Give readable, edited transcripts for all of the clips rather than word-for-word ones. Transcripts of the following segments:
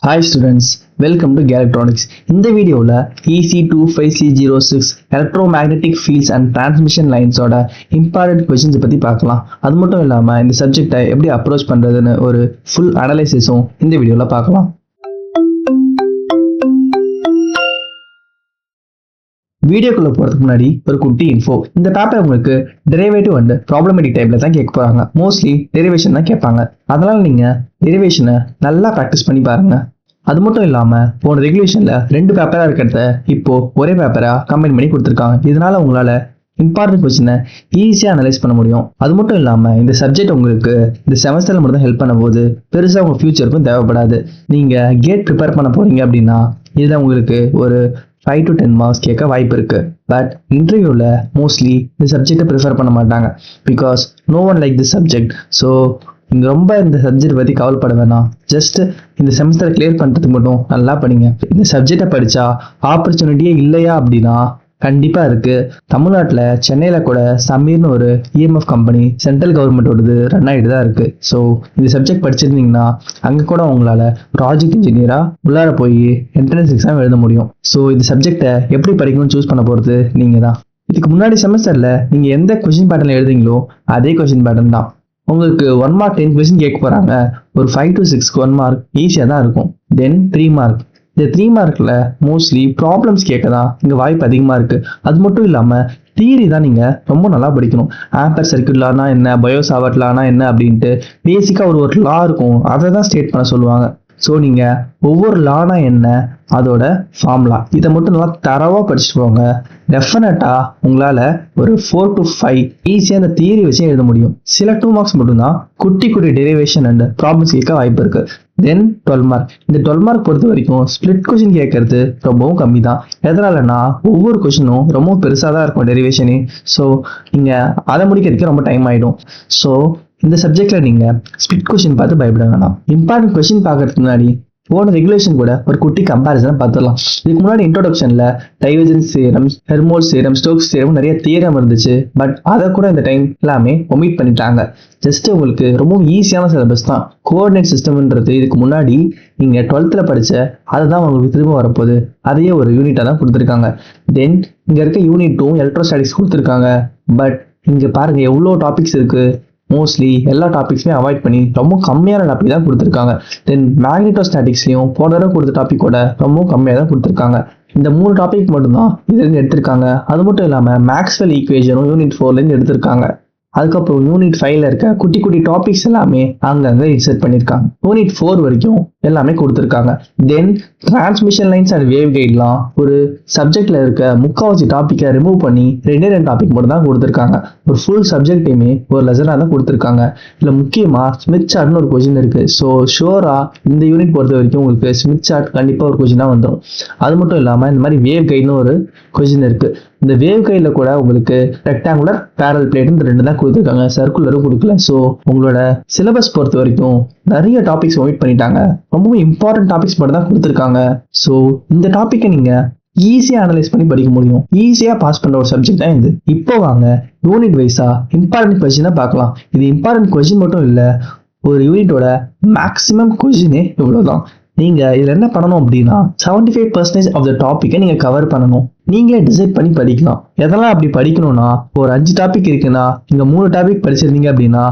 Hi students, welcome to Galactronics. இந்த வீடியோவில் EC25006 electromagnetic fields and transmission lines ஓட important questions பற்றி பார்க்கலாம். அது மட்டும் இல்லாமல் இந்த சப்ஜெக்டை எப்படி அப்ரோச் பண்ணுறதுன்னு ஒரு ஃபுல் அனலைசிஸும் இந்த வீடியோவில் பார்க்கலாம். வீடியோக்குள்ள போறதுக்கு முன்னாடி ஒரு குட்டி இன்ஃபோ. இந்த பேப்பர் உங்களுக்கு டெரிவேட்டிவ் அண்ட் ப்ராப்ளமேட்டிக் டைப்ல தான் கேட்க போறாங்க. மோஸ்ட்லி டெரிவேஷன் தான் கேட்பாங்க. அதனால நீங்க டெரிவேஷனை நல்லா ப்ராக்டிஸ் பண்ணி பாருங்க. அது மட்டும் இல்லாம போன ரெகுலேஷன்ல 2 பேப்பரா இருக்கிறத இப்போ ஒரே பேப்பரா கம்பைன் பண்ணி கொடுத்துருக்காங்க. இதனால உங்களால இம்பார்ட்டன்ட் கொஸ்டினை ஈஸியாக அனலைஸ் பண்ண முடியும். அது மட்டும் இல்லாமல் இந்த சப்ஜெக்ட் உங்களுக்கு இந்த செமஸ்டரில் மட்டும் தான் ஹெல்ப் பண்ண போது பெருசாக உங்கள் ஃபியூச்சருக்கும் தேவைப்படாது. நீங்கள் கேட் ப்ரிப்பேர் பண்ண போறீங்க அப்படின்னா இதில் உங்களுக்கு ஒரு 5 to 10 மார்க்ஸ் கேட்க வாய்ப்பு இருக்கு. பட் இன்டர்வியூவில் மோஸ்ட்லி இந்த சப்ஜெக்டை ப்ரிஃபர் பண்ண மாட்டாங்க. Because no one like this subject. So நீங்கள் ரொம்ப இந்த சப்ஜெக்ட் பற்றி கவலைப்பட வேணாம். ஜஸ்ட் இந்த செமஸ்டரை கிளியர் பண்ணுறதுக்கு மட்டும் நல்லா படிங்க. இந்த சப்ஜெக்டை படித்தா ஆப்பர்ச்சுனிட்டியே இல்லையா அப்படின்னா கண்டிப்பாக இருக்குது. தமிழ்நாட்டில் சென்னையில் கூட சமீர்னு ஒரு இஎம்எஃப் கம்பெனி சென்ட்ரல் கவர்மெண்ட்டோடது ரன் ஆகிட்டு தான் இருக்குது. ஸோ இந்த சப்ஜெக்ட் படிச்சிருந்தீங்கன்னா அங்கே கூட உங்களால் ப்ராஜெக்ட் இன்ஜினியராக உள்ளார போய் என்ட்ரன்ஸ் எக்ஸாம் எழுத முடியும். ஸோ இந்த சப்ஜெக்டை எப்படி படிக்கணும்னு சூஸ் பண்ண போகிறது நீங்கள் தான். இதுக்கு முன்னாடி செமஸ்டரில் நீங்கள் எந்த கொஷின் பேட்டர்னில் எழுதுங்களோ அதே கொஷின் பேட்டர்ன் தான். உங்களுக்கு 1 மார்க் 10 கொஷின் கேட்க போகிறாங்க. ஒரு 5 to 6 1 மார்க் ஈஸியாக தான் இருக்கும். தென் 3 மார்க். இந்த 3 மார்க்கில் மோஸ்ட்லி ப்ராப்ளம்ஸ் கேட்க தான் இங்கே வாய்ப்பு அதிகமாக இருக்குது. அது மட்டும் இல்லாமல் தியரி தான் நீங்கள் ரொம்ப நல்லா படிக்கணும். ஆம்பர் சர்க்யூட் லானா என்ன, பயோசாவர்ட் லானா என்ன அப்படின்ட்டு பேசிக்காக ஒரு லா இருக்கும். அதை தான் ஸ்டேட் பண்ண சொல்லுவாங்க. ஸோ நீங்கள் ஒவ்வொரு லானா என்ன, அதோட ஃபார்முலா இதை மட்டும் நல்லா தரவாக படிச்சுட்டு போங்க. டெஃபினட்டாக உங்களால் ஒரு 4 to 5 ஈஸியாக அந்த தியரி வச்சு எழுத முடியும். சில 2 மார்க்ஸ் மட்டும்தான் குட்டி குட்டி டெரிவேஷன் அண்ட் ப்ராப்ளம்ஸ் கேட்க வாய்ப்பு இருக்கு. தென் 12 மார்க். இந்த 12 மார்க் பொறுத்த வரைக்கும் ஸ்பிளிட் கொஷின் கேட்கறது ரொம்பவும் கம்மி தான். எதனாலனா ஒவ்வொரு கொஷினும் ரொம்ப பெருசாக தான் இருக்கும் டெரிவேஷனே. ஸோ நீங்கள் அதை முடிக்கிறதுக்கு ரொம்ப டைம் ஆகிடும். ஸோ இந்த சப்ஜெக்ட்ல நீங்கள் ஸ்பிளிட் கொஷின் பார்த்து பயப்பட வேணாம். இம்பார்ட்டன்ட் கொஷின் பார்க்கறதுக்கு முன்னாடி போன ரெகுலேஷன் கூட ஒரு குட்டி கம்பேரிசன் பார்த்துடலாம். இதுக்கு முன்னாடி இன்ட்ரோடக்ஷன்ல divergence theorem, Helmholtz theorem, Stokes theorem நிறைய தியரம் இருந்துச்சு. பட் அதை கூட இந்த டைம் எல்லாமே ஒமிட் பண்ணிட்டாங்க. ஜஸ்ட் உங்களுக்கு ரொம்ப ஈஸியான சிலபஸ் தான். கோஆர்டினேட் சிஸ்டம்ன்றது இதுக்கு முன்னாடி நீங்க 12th படிச்ச அதுதான் உங்களுக்கு திரும்ப வரப்போகுது. அதையே ஒரு யூனிட்டா தான் கொடுத்துருக்காங்க. தென் இங்க இருக்க யூனிட் 2 எலக்ட்ரோஸ்டாட்டிக்ஸ் கொடுத்துருக்காங்க. பட் இங்க பாருங்க எவ்வளோ டாபிக்ஸ் இருக்கு. மோஸ்ட்லி எல்லா டாபிக்ஸுமே அவாய்ட் பண்ணி ரொம்ப கம்மியான டாபிக் தான் கொடுத்துருக்காங்க. தென் மேக்னெட்டோஸ்டாட்டிக்ஸ்லையும் போன தடவை கொடுத்த டாப்பிக்கோட ரொம்ப கம்மியாக தான் கொடுத்துருக்காங்க. இந்த 3 டாபிக் மட்டும்தான் இதுலேருந்து எடுத்திருக்காங்க. அது மட்டும் இல்லாமல் மேக்ஸ்வெல் ஈக்குவேஷனும் யூனிட் 4லேருந்து எடுத்திருக்காங்க. அதுக்கப்புறம் யூனிட் 5ல இருக்க குட்டி குட்டி டாபிக்ஸ் எல்லாமே அங்கங்க இன்சர்ட் பண்ணியிருக்காங்க. யூனிட் 4 வரைக்கும் எல்லாமே கொடுத்துருக்காங்க. தென் டிரான்ஸ்மிஷன் லைன்ஸ் அண்ட் வேவ் கைட்லாம் ஒரு சப்ஜெக்ட்ல இருக்க முக்காவாசி டாப்பிக்கை ரிமூவ் பண்ணி 2 டாபிக் மட்டும் தான் கொடுத்துருக்காங்க. ஒரு ஃபுல் சப்ஜெக்டையுமே ஒரு லெசனாக தான் கொடுத்துருக்காங்க. இதில் முக்கியமாக ஸ்மித் சார்ட்னு ஒரு கொஸ்டின் இருக்கு. ஸோ ஷோரா இந்த யூனிட் பொறுத்த வரைக்கும் உங்களுக்கு ஸ்மித் சார்ட் கண்டிப்பாக ஒரு கொஸ்டினாக வந்துடும். அது மட்டும் இல்லாமல் இந்த மாதிரி வேவ் கைட்னு ஒரு கொஸ்டின் இருக்கு. இந்த வேவ் கைடில் கூட உங்களுக்கு ரெக்டாங்குலர், பேரல் பிளேட் 2 தான் கொடுத்துருக்காங்க. சர்க்குலரும் கொடுக்கல. ஸோ உங்களோட சிலபஸ் பொறுத்த வரைக்கும் நிறைய டாபிக்ஸ் ஒமிட் பண்ணிட்டாங்க. ரொம்பவும் இம்பார்ட்டன்ட் டாபிக்ஸ் மட்டும் தான் கொடுத்துருக்காங்க. ஸோ இந்த டாப்பிக்கை நீங்க ஈஸியாக அனலைஸ் பண்ணி படிக்க முடியும். ஈஸியாக பாஸ் பண்ண ஒரு சப்ஜெக்ட் தான் இது. இப்போ வாங்க யூனிட் வைஸா இம்பார்ட்டன்ட் கொஸ்டினை பார்க்கலாம். இது இம்பார்ட்டன்ட் கொஸ்டின் மட்டும் இல்லை, ஒரு யூனிட்டோட மேக்ஸிமம் கொஸ்டினே இவ்வளோதான். நீங்க இதுல என்ன பண்ணணும் அப்படின்னா 75% ஆஃப் த டாபிக்கை நீங்க கவர் பண்ணணும். நீங்களே டிசைட் பண்ணி படிக்கலாம். எதெல்லாம் அப்படி படிக்கணும்னா, ஒரு 5 டாபிக் இருக்குன்னா நீங்க 3 டாபிக் படிச்சிருந்தீங்க அப்படின்னா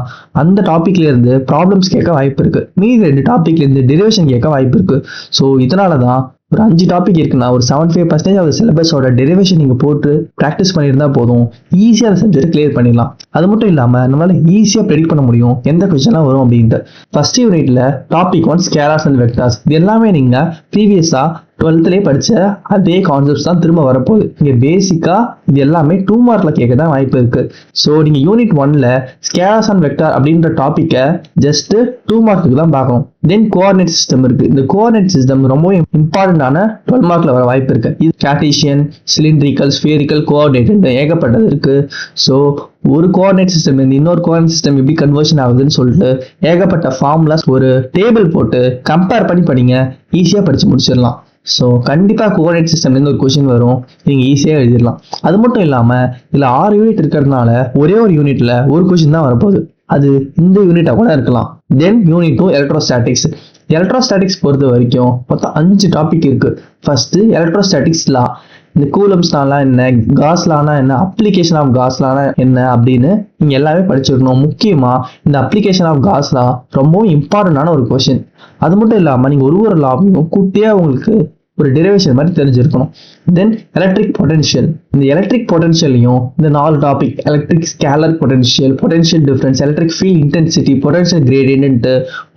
அந்த டாபிக்ல இருந்து ப்ராப்ளம்ஸ் கேட்க வாய்ப்பு இருக்கு. மீதி 2 டாபிக்ல இருந்து டெரிவேஷன் கேட்க வாய்ப்பு இருக்கு. ஸோ இதனாலதான் ஒரு 5 டாபிக் இருக்குன்னா ஒரு 75% ஆஃப் சிலபஸோட டெரிவேஷன் நீங்க போட்டு ப்ராக்டிஸ் பண்ணியிருந்தா போதும். ஈஸியாக அந்த சப்ஜெக்ட் கிளியர் பண்ணிடலாம். அது மட்டும் இல்லாமல் நம்மளால ஈஸியாக ப்ரெடிக்ட் பண்ண முடியும் எந்த கொஸ்டின்லாம் வரும் அப்படின்ட்டு. ஃபர்ஸ்ட் யூனிட்ல டாபிக் 1 ஸ்கேலார்ஸ் அண்ட் வெக்டார்ஸ். இது எல்லாமே நீங்க ப்ரீவியஸா 12th படிச்ச அதே கான்செப்ட்ஸ் தான் திரும்ப வரப்போகுது. இங்க பேசிக்கா இது எல்லாமே 2 மார்க்ல கேட்க தான் வாய்ப்பு இருக்கு. ஸோ நீங்க யூனிட் 1ல ஸ்கேலார்ஸ் அண்ட் வெக்டார் அப்படின்ற டாபிக்கை ஜஸ்ட் 2 மார்க்குக்கு தான் பார்க்கணும். தென் கோஆர்டினேட் சிஸ்டம் இருக்கு. இந்த கோஆர்டினேட் சிஸ்டம் ரொம்ப இம்பார்ட்டன்டான 12 மார்க்ல வர வாய்ப்பு இருக்கு. இது கார்ட்டீசியன், சிலிண்ட்ரிக்கல், ஸ்பேரிக்கல், கோஆர்டினேட் ஏகப்பட்டது இருக்கு. ஸோ ஒரு கோஆர்டினேட் சிஸ்டம் இருந்து இன்னொரு கோஆர்டினேட் சிஸ்டம் எப்படி கன்வர்ஷன் ஆகுதுன்னு சொல்லிட்டு ஏகப்பட்ட ஃபார்முலாஸ் ஒரு டேபிள் போட்டு கம்பேர் பண்ணி படிங்க. ஈஸியாக படிச்சு முடிச்சிடலாம். ஸோ கண்டிப்பாக கோஆர்டினேட் சிஸ்டம்லேருந்து ஒரு கொஸ்டின் வரும். நீங்கள் ஈஸியாக எழுதிடலாம். அது மட்டும் இல்லாமல் இதில் 6 யூனிட் இருக்கிறதுனால ஒரே ஒரு யூனிட்ல ஒரு கொஸ்டின் தான் வரப்போகுது. அது இந்த யூனிட்டாக கூட இருக்கலாம். தென் யூனிட் 2 எலக்ட்ரோஸ்டாட்டிக்ஸ். எலக்ட்ரோஸ்டாட்டிக்ஸ் பொறுத்த வரைக்கும் மொத்தம் 5 டாபிக் இருக்கு. ஃபர்ஸ்ட் எலக்ட்ரோஸ்டாட்டிக்ஸ் லா, இந்த கூலம்ஸ் லானா என்ன, காஸ் லானா என்ன, அப்ளிகேஷன் ஆஃப் காஸ் லானா என்ன அப்படின்னு நீங்க எல்லாமே படிச்சிருக்கணும். முக்கியமா இந்த அப்ளிகேஷன் ஆஃப் காஸ் லா ரொம்பவும் இம்பார்ட்டன்டான ஒரு கொஸ்டின். அது மட்டும் இல்லாம நீங்க ஒரு லாவையும் குட்டியா உங்களுக்கு ஒரு டெரிவேஷன் மாதிரி தெரிஞ்சிருக்கணும். தென் எலக்ட்ரிக் பொட்டன்ஷியல், இந்த எலக்ட்ரிக் பொட்டன்ஷியலையும் இந்த 4 topic, electric scalar potential, potential difference, electric field intensity, potential gradient,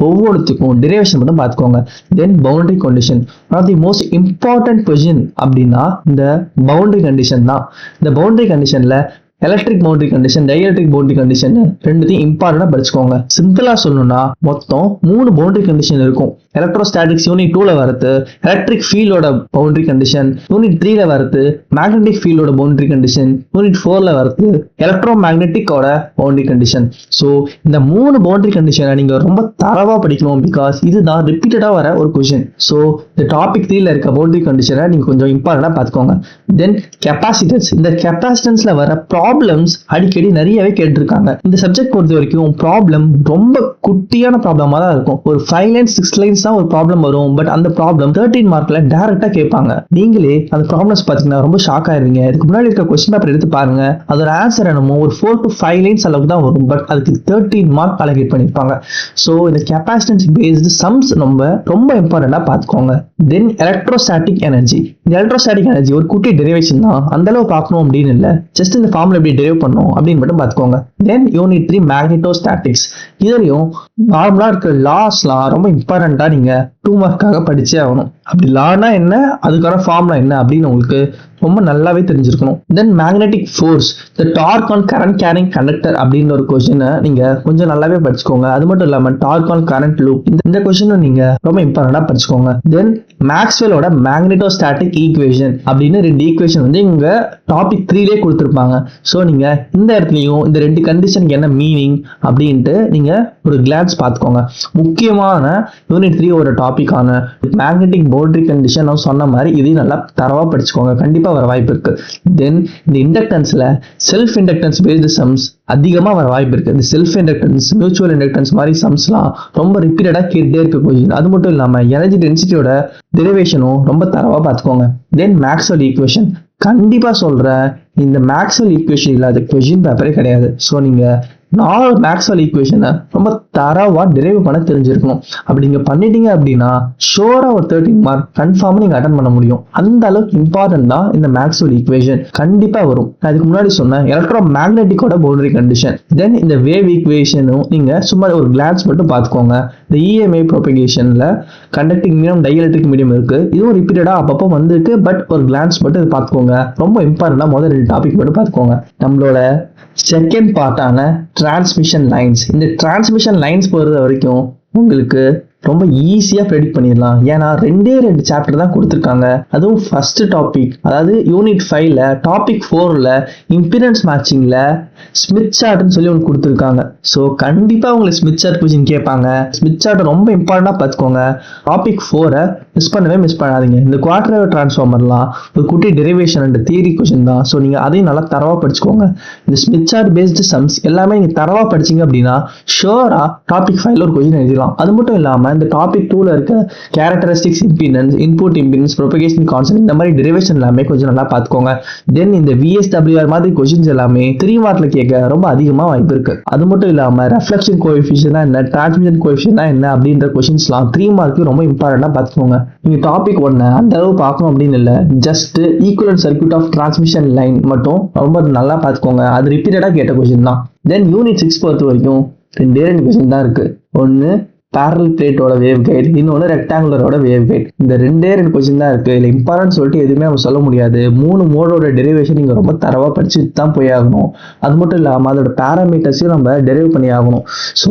ஒவ்வொருத்துக்கும் டெரிவேஷன் மட்டும் பார்த்துக்கோங்க. Then boundary condition, one of the most important question அப்படின்னா இந்த பவுண்டரி கண்டிஷன் தான். இந்த பவுண்டரி கண்டிஷன்ல electric boundary condition, dielectric boundary condition ரெண்டுத்தையும் இம்பார்ட்டன்டா படிச்சுக்கோங்க. சிம்பிளா சொல்லணும்னா மொத்தம் 3 பவுண்டரி கண்டிஷன் இருக்கும். எலக்ட்ரோஸ்டாட்டிக்ஸ் யூனிட் 2ல வரது எலக்ட்ரிக் ஃபீல்டோட பவுண்டரி கண்டிஷன், யூனிட் 3ல வரது மேக்னெட்டிக் ஃபீல்டோட பவுண்டரி கண்டிஷன், யூனிட் 4ல வரது எலக்ட்ரோ மேக்னெட்டிக்கோட பவுண்டரி கண்டிஷன். ஸோ இந்த 3 பவுண்டரி கண்டிஷனை நீங்க ரொம்ப தரவா படிக்கணும். பிகாஸ் இதுதான் ரிப்பீட்டடா வர ஒரு கொஸ்டின். ஸோ இந்த டாபிக் 3ல இருக்க பவுண்டரி கண்டிஷனை நீங்க கொஞ்சம் இம்பார்ட்டன்டா பார்த்துக்கோங்க. தென் கெப்பாசிட்டன்ஸ், இந்த கெப்பாசிட்டன்ஸ்ல வர ப்ராப்ளம்ஸ் அடிக்கடி நிறையவே கேட்டிருக்காங்க. இந்த சப்ஜெக்ட் பொறுத்த வரைக்கும் ப்ராப்ளம் ரொம்ப குட்டியான ப்ராப்ளமா தான் இருக்கும். ஒரு 5 லைன்ஸ் 6 லைன்ஸ் தான் ஒரு ப்ராப்ளம் வரும். பட் அந்த ப்ராப்ளம் 13 மார்க்ல டைரக்டா கேட்பாங்க. நீங்களே அந்த ப்ராப்ளம்ஸ் பாத்தீங்கன்னா ரொம்ப ஷாக் ஆயிருவீங்க. இதுக்கு முன்னாடி இருக்க கொஸ்டின் பேப்பர் எடுத்து பாருங்க. அதோட ஆன்சர் என்னமோ ஒரு 4 to 5 லைன்ஸ் அளவுக்கு தான் வரும். பட் அதுக்கு 13 மார்க் அலோகேட் பண்ணிருப்பாங்க. ஸோ இந்த கெப்பாசிட்டன்ஸ் பேஸ்டு சம்ஸ் ரொம்ப இம்பார்ட்டண்டா பார்த்துக்கோங்க. தென் எலக்ட்ரோஸ்டாட்டிக் எனர்ஜி, இந்த எலக்ட்ரோஸ்டாட்டிக் எனர்ஜி ஒரு குட்டி டெரிவேஷன் தான். அந்த அளவு பார்க்கணும் அப்படின்னு இல்லை. ஜஸ்ட் இந்த ஃபார்ம்ல எப்படி டெரிவ் பண்ணும் அப்படின்னு மட்டும் பார்த்துக்கோங்க. தென் யூனிட் 3 மேக்னெட்டோஸ்டாட்டிக்ஸ், இதுலயும் நார்மலா இருக்க லாஸ்லாம் ரொம்ப இம்பார்ட்டண்டா நீங்க 2 மார்க்காக படிச்சே ஆகணும். அப்படி லானா என்ன, அதுக்கான ஃபார்ம்லா என்ன அப்படின்னு உங்களுக்கு ரொம்ப நல்லாவே தெரிஞ்சிருக்கணும். Then magnetic force, the torque on current carrying conductor அப்படின்னு ஒரு கொஸ்டினை நீங்க கொஞ்சம் நல்லாவே படிச்சுக்கோங்க. அது மட்டும் இல்லாம டார்க் ஆன் கரண்ட் லூப், இந்த கொஸ்டினும் நீங்க ரொம்ப இம்பார்ட்டண்டா படிச்சுக்கோங்க. தென் மேக்ஸ்வெலோட மேக்னெட்டோஸ்டாட்டிக் ஈக்குவேஷன் அப்படின்னு 2 ஈக்குவேஷன் இங்க டாபிக் 3லே கொடுத்துருப்பாங்க. ஸோ நீங்க இந்த இடத்துலயும் இந்த 2 கண்டிஷனுக்கு என்ன மீனிங் அப்படின்ட்டு நீங்க ஒரு கிளான்ஸ் பார்த்துக்கோங்க. முக்கியமான யூனிட் 3 ஒரு டாபிக்கான மேக்னெட்டிக் பவுண்டரி கண்டிஷன் நான் சொன்ன மாதிரி இதையும் நல்லா தரவா படிச்சுக்கோங்க. கண்டிப்பா வர வாய்ப்பு இருக்கு. தென் இந்த இண்டக்டன்ஸ்ல செல்ஃப் இண்டக்டன்ஸ் பேஸ்டு சம்ஸ் அதிகமா வர வாய்ப்பு இருக்கு. இந்த செல்ஃப் இண்டக்டன்ஸ், மியூச்சுவல் இண்டக்டன்ஸ் மாதிரி சம்ஸ்லாம் ரொம்ப ரிப்பீட்டடா கேட்டே இருக்க கொஸ்டின். அது மட்டும் இல்லாம எனர்ஜி டென்சிட்டியோட டெரிவேஷனும் ரொம்ப தரவா பார்த்துக்கோங்க. தென் மேக்ஸ்வெல் ஈக்குவேஷன், கண்டிப்பா சொல்றேன், இந்த மேக்ஸ்வெல் ஈக்குவேஷன் இல்லாத கொஸ்டின் பேப்பரே கிடையாது. ஸோ நீங்க 4 மேக்ஸ்வெல் ஈக்குவேஷனை ரொம்ப தரவா டெரைவ் பண்ண தெரிஞ்சிருக்கணும். அப்படி நீங்க பண்ணிட்டீங்க அப்படின்னா ஷோரா ஒரு 13 மார்க் கன்ஃபார்மா நீங்க அட்டன் பண்ண முடியும். அந்த அளவுக்கு இம்பார்ட்டன்ட் தான் இந்த மேக்ஸ்வெல் ஈக்குவேஷன். கண்டிப்பா வரும். நான் இதுக்கு முன்னாடி சொன்னேன் எலக்ட்ரோ மேக்னெட்டிக்கோட பவுண்டரி கண்டிஷன். தென் இந்த வேவ் ஈக்குவேஷனும் நீங்க சும்மா ஒரு கிளான்ஸ் மட்டும் பார்த்துக்கோங்க. இந்த இஎம்ஐ ப்ரோபகேஷன்ல கண்டக்டிங் மீடியம், டைஎலக்ட்ரிக் மீடியம் இருக்கு. இதுவும் ரிப்பீட்டடா அப்பப்போ வந்திருக்கு. பட் ஒரு கிளான்ஸ் மட்டும் இது பார்த்துக்கோங்க. ரொம்ப இம்பார்ட்டன்டா முதல் 2 டாபிக் மட்டும் பார்த்துக்கோங்க. நம்மளோட செகண்ட் பார்ட்டான டிரான்ஸ்மிஷன் லைன்ஸ், இந்த டிரான்ஸ்மிஷன் லைன்ஸ் பொறுத்த வரைக்கும் உங்களுக்கு ரொம்ப ஈஸியா ப்ரெடிக்ட் பண்ணிடலாம். ஏன்னா 2 சாப்டர் தான் கொடுத்துருக்காங்க. அதுவும் ஃபர்ஸ்ட் டாபிக், அதாவது யூனிட் 5ல டாபிக் 4ல இம்பிடன்ஸ் மேட்சிங்ல ஸ்மித் சார்ட்னு சொல்லி ஒன்று கொடுத்துருக்காங்க. ஸோ கண்டிப்பா உங்களுக்கு ஸ்மித் சார்ட் கொஸ்டின் கேட்பாங்க. ஸ்மித் சார்ட் ரொம்ப இம்பார்ட்டண்டா பார்த்துக்கோங்க. டாபிக் 4 மிஸ் பண்ணாதீங்க. இந்த குவார்டர் வேவ் டிரான்ஸ்ஃபார்மர்லாம் ஒரு குட்டி டெரிவேஷன் அண்ட் தியரி கொஸ்டின் தான். ஸோ நீங்க அதையும் நல்லா தரவா படிச்சுக்கோங்க. இந்த ஸ்மித் சார்ட் பேஸ்டு சம்ஸ் எல்லாமே நீங்க தரவா படிச்சீங்க அப்படின்னா ஷோரா டாபிக் 5ல ஒரு கொஸ்டின் எழுதிடலாம். அது மட்டும் இல்லாம இந்த டாபிக் 2ல இருக்க characteristics impedance, input impedance, propagation concept, இந்த மாதிரி டெரிவேஷன் எல்லாமே கொஞ்சம் நல்லா பார்த்துக்கோங்க. தென் இந்த விஎஸ்டபிள்யூஆர் மாதிரி கொஸ்டின்ஸ் எல்லாமே 3 மார்க்ல கேட்க ரொம்ப அதிகமா வாய்ப்பு இருக்கு. அது மட்டும் இல்லாம ரெஃப்ளெக்ஷன் கோஎஃபிஷியன்ட்னா என்ன, டிரான்ஸ்மிஷன் கோஎஃபிஷியன்ட்னா என்ன அப்படின்ற கொஸ்டின்ஸ்லாம் 3 மார்க்கு ரொம்ப இம்பார்ட்டண்டா பார்த்துக்கோங்க. நீங்க டாபிக் 1 அந்த அளவு பார்க்கணும் அப்படின்னு இல்லை. Just equivalent circuit of transmission line மட்டும் ரொம்ப நல்லா பார்த்துக்கோங்க. அது ரிப்பீட்டடா கேட்ட கொஸ்டின் தான். தென் யூனிட் 6 பொறுத்த வரைக்கும் 2 கொஸ்டின் தான் இருக்கு. ஒன்னு பேரல் பிளேட்டோட வேவ் கைட், இன்னொன்று ரெக்டாங்குலரோட வேவ் கைட். இந்த 2 கொஸ்டின் தான் இருக்கு. இல்லை இம்பார்ட்டன்ட் சொல்லிட்டு எதுவுமே நம்ம சொல்ல முடியாது. 3 மோடோட டெரிவேஷன் நீங்க ரொம்ப தரவா படிச்சுட்டு தான் போய் ஆகணும். அது மட்டும் இல்லாமல் அதோட பேராமீட்டர்ஸையும் நம்ம டெரைவ் பண்ணி ஆகணும். ஸோ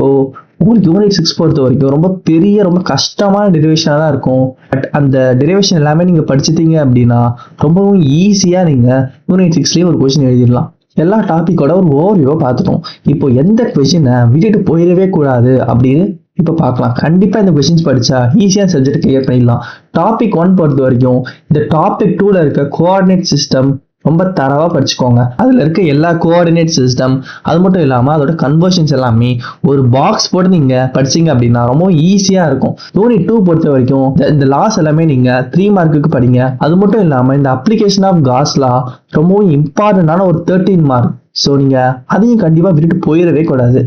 உங்களுக்கு யூனிட் 6 பொறுத்த வரைக்கும் ரொம்ப பெரிய, ரொம்ப கஷ்டமான டெரிவேஷனாக தான் இருக்கும். பட் அந்த டெரிவேஷன் எல்லாமே நீங்க படிச்சுட்டீங்க அப்படின்னா ரொம்பவும் ஈஸியா நீங்க யூனிட் 6லயும் ஒரு கொஸ்டின் எழுதிடலாம். எல்லா டாபிக்கோட ஒரு ஓவர்வியூவை பார்த்துட்டோம். இப்போ எந்த கொஸ்டினை விட்டுட்டு போயிடவே கூடாது அப்படின்னு இப்போ பார்க்கலாம். கண்டிப்பா இந்த கொஸ்டின்ஸ் படிச்சா ஈஸியா சப்ஜெக்ட் கிளியர் பண்ணிடலாம். டாபிக் 1 பொறுத்த வரைக்கும் இந்த டாபிக் 2ல இருக்க கோஆர்டினேட் சிஸ்டம் ரொம்ப தரவா படிச்சுக்கோங்க. அதுல இருக்க எல்லா கோஆர்டினேட் சிஸ்டம், அது மட்டும் இல்லாம அதோட கன்வர்ஷன்ஸ் எல்லாமே ஒரு பாக்ஸ் போட்டு நீங்க படிச்சீங்க அப்படின்னா ரொம்ப ஈஸியா இருக்கும். யூனிட் 2 பொறுத்த வரைக்கும் இந்த லாஸ் எல்லாமே நீங்க 3 மார்க்குக்கு படிங்க. அது மட்டும் இல்லாம இந்த அப்ளிகேஷன் ஆஃப் காஸ் லா ரொம்பவும் இம்பார்ட்டன்டான ஒரு 13 மார்க். ஸோ நீங்க அதையும் கண்டிப்பா விட்டுட்டு போயிடவே கூடாது.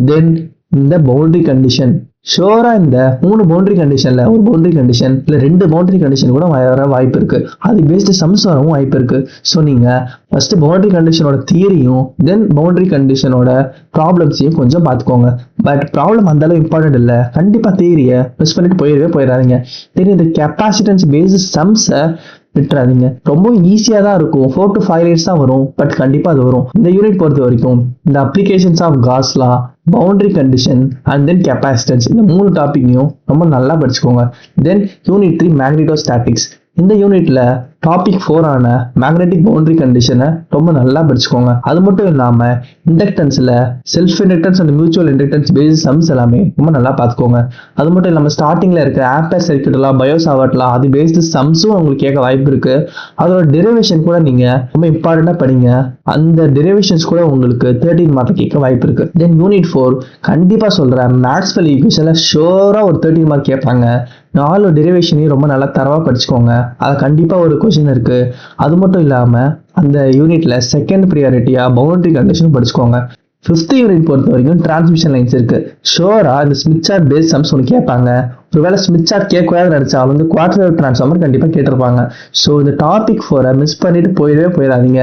தென் இந்த பவுண்டரி கண்டிஷன், ஷோரா இந்த 3 பவுண்டரி கண்டிஷன்ல ஒரு பவுண்டரி கண்டிஷன் இல்ல 2 பவுண்டரி கண்டிஷன் கூட வர வாய்ப்பு இருக்கு. அது பேஸ்டு சம்ஸ் வரவும் வாய்ப்பு இருக்கு. ஸோ நீங்க ஃபர்ஸ்ட் பவுண்டரி கண்டிஷனோட தியரியும் தென் பவுண்டரி கண்டிஷனோட ப்ராப்ளம்ஸையும் கொஞ்சம் பார்த்துக்கோங்க. பட் ப்ராப்ளம் அந்த அளவு இம்பார்ட்டன்ட் இல்லை, கண்டிப்பா தியரியை மிஸ் பண்ணிட்டு போயிடாதீங்க. தென் இந்த கெப்பாசிட்டன்ஸ் பேஸ்டு சம்ஸை விட்டுறாதீங்க. ரொம்ப ஈஸியா தான் இருக்கும், 4 to 5 இயர்ஸ் தான் வரும், பட் கண்டிப்பா அது வரும். இந்த யூனிட் பொறுத்த வரைக்கும் இந்த applications of Gauss law, boundary condition and then capacitance, இந்த 3 டாபிக்கையும் ரொம்ப நல்லா படிச்சுக்கோங்க. Then unit 3 magnetostatics. இந்த யூனிட்ல டாபிக் 4 ஆன மேக்னெட்டிக் பவுண்டரி கண்டிஷனை ரொம்ப நல்லா படிச்சுக்கோங்க. அது மட்டும் இல்லாம இண்டக்டன்ஸ்ல self inductance and mutual inductance base sums எல்லாமே ரொம்ப நல்லா பார்த்துக்கோங்க. அது மட்டும் இல்லாம ஸ்டார்டிங்ல இருக்க ஆம்பேர் சர்க்யூட்லாம், பயோசாவர்ட்லாம், அது பேஸ்டு சம்ஸும் உங்களுக்கு கேட்க வாய்ப்பு இருக்கு. அதோட டெரிவேஷன் கூட நீங்க ரொம்ப இம்பார்ட்டண்டா படிங்க. அந்த டெரிவேஷன்ஸ் கூட உங்களுக்கு 13 மார்க் கேட்க வாய்ப்பு இருக்கு. தென் யூனிட் 4 கண்டிப்பா சொல்றேன், மேக்ஸ்வெல் ஈக்குவேஷன்ல ஷோரா ஒரு 13 மார்க் கேட்பாங்க. 4 டெரிவேஷனையும் ரொம்ப நல்லா தரவா படிச்சுக்கோங்க. அது கண்டிப்பா ஒரு கொஸ்டின் இருக்கு. அது மட்டும் இல்லாம அந்த யூனிட்ல செகண்ட் ப்ரியாரிட்டியா பவுண்டரி கண்டிஷன் படிச்சுக்கோங்க. 5th யூனிட் பொறுத்த வரைக்கும் டிரான்ஸ்மிஷன் லைன்ஸ் இருக்கு. ஷோரா இந்த ஸ்மித் சார்ட் பேஸ் சம்ஸ் ஒன்று கேட்பாங்க. ஒருவேளை ஸ்மித் சார்ட் கேட்கக்கூடாது நினைச்சாலும் வந்து குவார்டர் வேவ் டிரான்ஸ்ஃபார்மர் கண்டிப்பா கேட்டிருப்பாங்க. ஸோ இந்த டாபிக் 4 மிஸ் பண்ணிட்டு போயிடாதீங்க.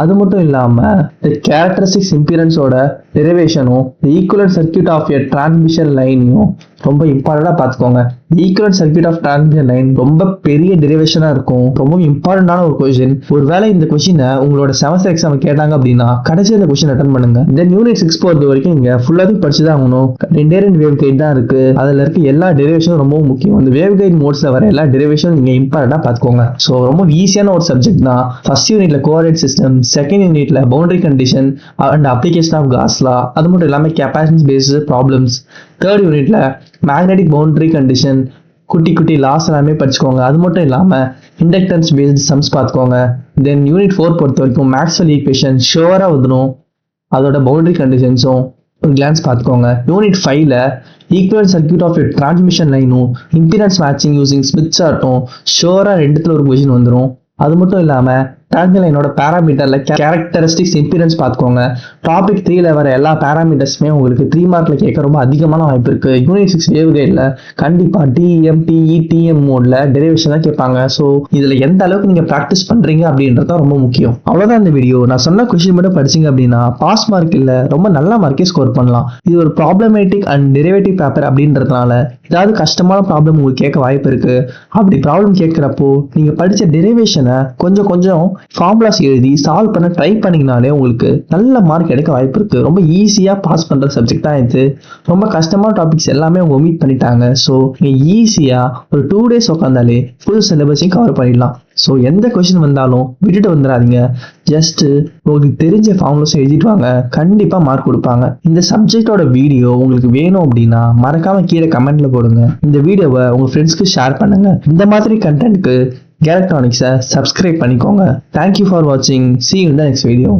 அது மட்டும் இல்லாம இந்த கேரக்டரிஸ்டிக்ஸ் இம்பிடன்ஸோட டெரிவேஷனும் equivalent circuit of a transmission லைனையும் ரொம்ப இம்பார்ட்டண்டா பார்த்துக்கோங்க. Equivalent circuit of transmission line ரொம்ப பெரிய டெரிவேஷனா இருக்கும், ரொம்ப இம்பார்ட்டன்டான ஒரு கொஸ்டின். ஒருவேளை இந்த கொஸ்டினை உங்களோட செமஸ்டர் எக்ஸாம் கேட்டாங்க அப்படின்னா கடைசி இந்த கொஸ்டின் அட்டன் பண்ணுங்க. தென் யூனிட் 6 பொறுத்த வரைக்கும் நீங்க ஃபுல்லாவே படிச்சுதான் ஆகணும். 2 வேவ் கைட் தான் இருக்கு. அதுல இருக்க எல்லா டெரிவேஷனும் ரொம்ப முக்கியம். இந்த வேவ் கைட் மோட்ஸ்ல வர எல்லா டெரிவேஷனும் நீங்க இம்பார்ட்டண்டா பார்த்துக்கோங்க. ஸோ ரொம்ப ஈஸியான ஒரு சப்ஜெக்ட் தான். ஃபர்ஸ்ட் யூனிட்ல கோஆர்டினேட் சிஸ்டம், செகண்ட் யூனிட்ல boundary condition and application of Gauss law, அது மட்டும் இல்லாம கெப்பாசிட்டன்ஸ் பேஸ்டு ப்ராப்ளம்ஸ். தேர்ட் யூனிட்ல மேக்னெட்டிக் பவுண்டரி கண்டிஷன், குட்டி லாஸ் எல்லாமே படிச்சுக்கோங்க. அது மட்டும் இல்லாம இண்டக்டன்ஸ் பேஸ்டு சம்ஸ் பார்த்துக்கோங்க. தென் யூனிட் 4 பொறுத்த வரைக்கும் மேக்ஸ்வெல் ஈக்குவேஷன் ஷோரா வந்துடும், அதோட பவுண்டரி கண்டிஷன்ஸும் ஒரு கிளான்ஸ் பார்த்துக்கோங்க. யூனிட் 5ல ஈக்குவல் சர்க்யூட் ஆஃப் டிரான்ஸ்மிஷன் லைனும் இம்பிடன்ஸ் மேட்சிங் யூசிங் ஸ்மித் சார்ட்டும் ஷோரா 2த்துல ஒரு கொஸ்டின் வந்துடும். அது மட்டும் இல்லாம டிரான்ஸ்மிஷன் லைனோட பேராமீட்டர்ல கேரக்டரிஸ்டிக்ஸ் இம்பிடன்ஸ் பார்த்துக்கோங்க. டாபிக் 3ல வர எல்லா பேராமீட்டர்ஸுமே உங்களுக்கு 3 மார்க்ல கேட்க ரொம்ப அதிகமான வாய்ப்பு இருக்கு. யூனிட் 6 வேவ் கைட்ல கண்டிப்பா டிஎம், டிஇ, டிஎம் மோட்ல டெரிவேஷன் தான் கேட்பாங்க. ஸோ இதுல எந்த அளவுக்கு நீங்க ப்ராக்டிஸ் பண்றீங்க அப்படின்றது ரொம்ப முக்கியம். அவ்வளவுதான் இந்த வீடியோ. நான் சொன்ன கொஸ்டின் மட்டும் படிச்சீங்க அப்படின்னா பாஸ் மார்க் இல்ல, ரொம்ப நல்ல மார்க்கே ஸ்கோர் பண்ணலாம். இது ஒரு ப்ராப்ளமேட்டிக் அண்ட் டெரிவேட்டிவ் பேப்பர் அப்படின்றதுனால ஏதாவது கஷ்டமான ப்ராப்ளம் உங்களுக்கு கேட்க வாய்ப்பு இருக்கு. அப்படி ப்ராப்ளம் கேட்கிறப்போ நீங்க படிச்ச டெரிவேஷனை கொஞ்சம் ஃபார்முலாஸ் எழுதி சால்வ் பண்ண ட்ரை பண்ணீங்கனாலே உங்களுக்கு நல்ல மார்க் எடுக்க வாய்ப்பு இருக்கு. ரொம்ப ஈஸியா பாஸ் பண்ற சப்ஜெக்ட் தான் இது. ரொம்ப கஷ்டமான டாபிக்ஸ் எல்லாமே அவங்க ஒமிட் பண்ணிட்டாங்க. ஸோ நீங்க ஈஸியா ஒரு 2 days உட்காந்தாலே ஃபுல் சிலபஸையும் கவர் பண்ணிடலாம். ஸோ எந்த கொஸ்டின் வந்தாலும் விட்டுட்டு வந்துடாதீங்க. ஜஸ்ட் உங்களுக்கு தெரிஞ்ச ஃபார்முலாஸ் எழுதிட்டு வாங்க, கண்டிப்பா மார்க் கொடுப்பாங்க. இந்த சப்ஜெக்டோட வீடியோ உங்களுக்கு வேணும் அப்படின்னா மறக்காம கீழே கமெண்ட்ல போடுங்க. இந்த வீடியோவை உங்க ஃப்ரெண்ட்ஸ்க்கு ஷேர் பண்ணுங்க. இந்த மாதிரி கண்டென்ட்க்கு கேலக்ட்ரானிக்ஸை சப்ஸ்கிரைப் பண்ணிக்கோங்க. தேங்க்யூ ஃபார் வாட்சிங். See you in the next video.